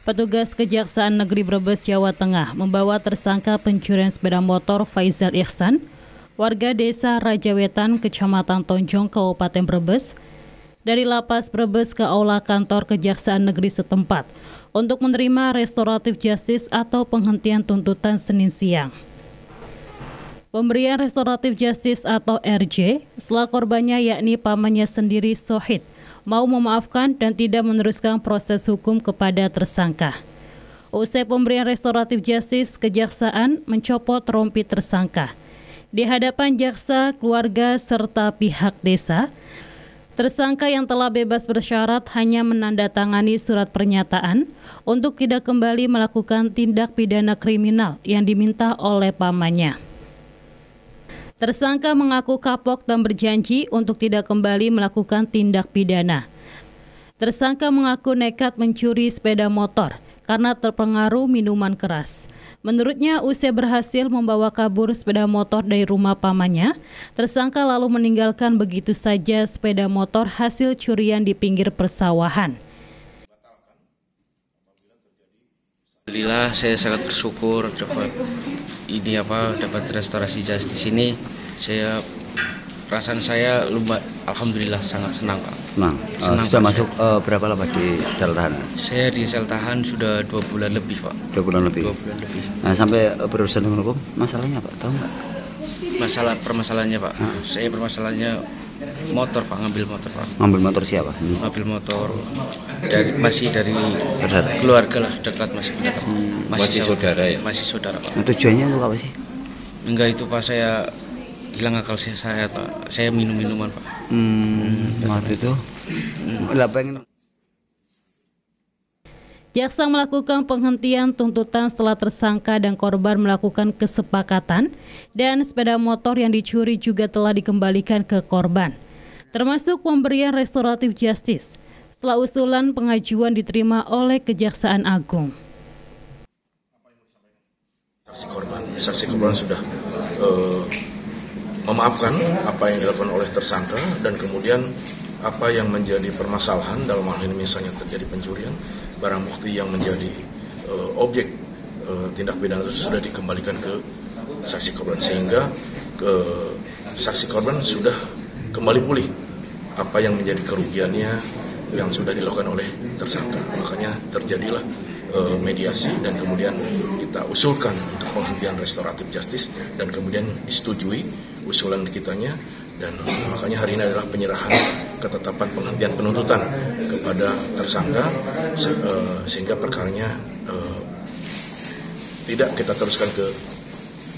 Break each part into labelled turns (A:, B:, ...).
A: Petugas Kejaksaan Negeri Brebes, Jawa Tengah membawa tersangka pencurian sepeda motor Faizal Ihsan, warga desa Rajawetan, Kecamatan Tonjong, Kabupaten Brebes, dari Lapas Brebes ke aula kantor Kejaksaan Negeri setempat untuk menerima restoratif justice atau penghentian tuntutan Senin siang. Pemberian restoratif justice atau RJ setelah korbannya yakni pamannya sendiri Sohid mau memaafkan dan tidak meneruskan proses hukum kepada tersangka. Usai pemberian restoratif justice, Kejaksaan mencopot rompi tersangka. Di hadapan jaksa, keluarga, serta pihak desa, tersangka yang telah bebas bersyarat hanya menandatangani surat pernyataan untuk tidak kembali melakukan tindak pidana kriminal yang diminta oleh pamannya. Tersangka mengaku kapok dan berjanji untuk tidak kembali melakukan tindak pidana. Tersangka mengaku nekat mencuri sepeda motor karena terpengaruh minuman keras. Menurutnya, usai berhasil membawa kabur sepeda motor dari rumah pamannya, tersangka lalu meninggalkan begitu saja sepeda motor hasil curian di pinggir persawahan.
B: Alhamdulillah, saya sangat bersyukur dapat restorasi justice ini. Perasaan saya alhamdulillah sangat senang, Pak.
C: Senang. Sudah masuk berapa lama di sel tahanan?
B: Saya di sel tahan sudah 2 bulan lebih, Pak.
C: 2 bulan lebih. Nah, sampai berurusan dengan hukum, masalahnya Pak, tahu nggak?
B: Permasalahannya, Pak. Saya permasalahannya motor, Pak, ngambil motor, Pak.
C: Ngambil motor siapa?
B: Ngambil motor masih dari keluarga lah, dekat, masih saudara ya. Masih saudara, Pak.
C: Nah, tujuannya untuk apa sih?
B: Enggak, itu Pak, saya hilang akal saya, Pak. Saya minuman, Pak.
C: Waktu itu
A: Jaksa melakukan penghentian tuntutan setelah tersangka dan korban melakukan kesepakatan dan sepeda motor yang dicuri juga telah dikembalikan ke korban, termasuk pemberian restoratif justice setelah usulan pengajuan diterima oleh Kejaksaan Agung.
D: Saksi korban sudah memaafkan apa yang dilakukan oleh tersangka, dan kemudian apa yang menjadi permasalahan dalam hal ini misalnya terjadi pencurian, barang bukti yang menjadi objek tindak pidana itu sudah dikembalikan ke saksi korban, sehingga saksi korban sudah kembali pulih apa yang menjadi kerugiannya yang sudah dilakukan oleh tersangka. Makanya terjadilah mediasi, dan kemudian kita usulkan untuk penghentian restoratif justice, dan kemudian disetujui usulan kitanya, dan makanya hari ini adalah penyerahan ketetapan penghentian penuntutan kepada tersangka, sehingga perkaranya tidak kita teruskan ke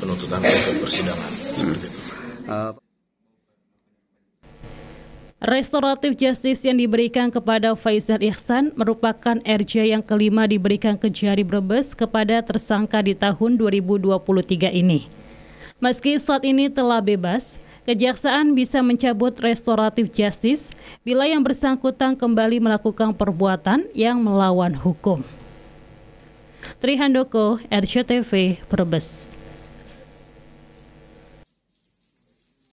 D: penuntutan ke persidangan. Seperti itu.
A: Restoratif justice yang diberikan kepada Faizal Ihsan merupakan RJ yang kelima diberikan Kejari Brebes kepada tersangka di tahun 2023 ini. Meski saat ini telah bebas, Kejaksaan bisa mencabut restoratif justice bila yang bersangkutan kembali melakukan perbuatan yang melawan hukum. Trihandoko, RCTV, Brebes.